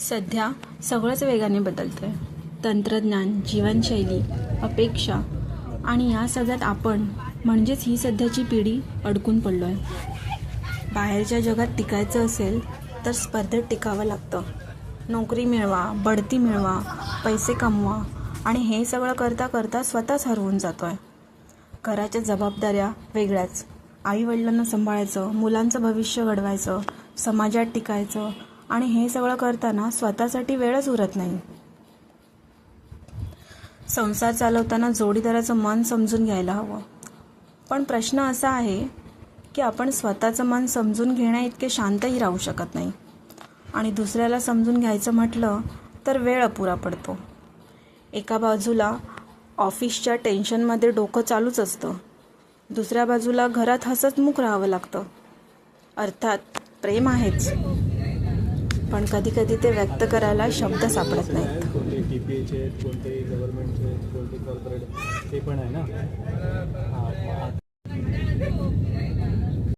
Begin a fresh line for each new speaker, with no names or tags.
सध्या सगळंच वेगाने बदलतंय. तंत्रज्ञान, जीवनशैली, अपेक्षा आणि या सगळ्यात आपण म्हणजेच ही सध्याची पिढी अडकून पडलो आहे. बाहेरच्या जगात टिकायचं असेल तर स्पर्धेत टिकावं लागतं. नोकरी मिळवा, बढती मिळवा, पैसे कमवा आणि हे सगळं करता करता स्वतःच हरवून जातो आहे. घराच्या जबाबदाऱ्या वेगळ्याच. आईवडिलांना सांभाळायचं, मुलांचं भविष्य घडवायचं, समाजात टिकायचं आणि हे सगळं करताना स्वतःसाठी वेळच उरत नाही. संसार चालवताना जोडीदाराचं मन समजून घ्यायला हवं. पण प्रश्न असा आहे की आपण स्वतःचं मन समजून घेण्याइतके शांतही राहू शकत नाही आणि दुसऱ्याला समजून घ्यायचं म्हटलं तर वेळ अपुरा पडतो. एका बाजूला ऑफिसच्या टेन्शनमध्ये डोकं चालूच असतं, दुसऱ्या बाजूला घरात हसतमुख राहावं लागतं. अर्थात प्रेम आहेच, पण कधी कधी ते व्यक्त करायला शब्द सापडत नाहीत.
कोणते TPA चे, कोणते गव्हर्नमेंटचे, कोणते कॉर्पोरेट, ते पण आहे ना.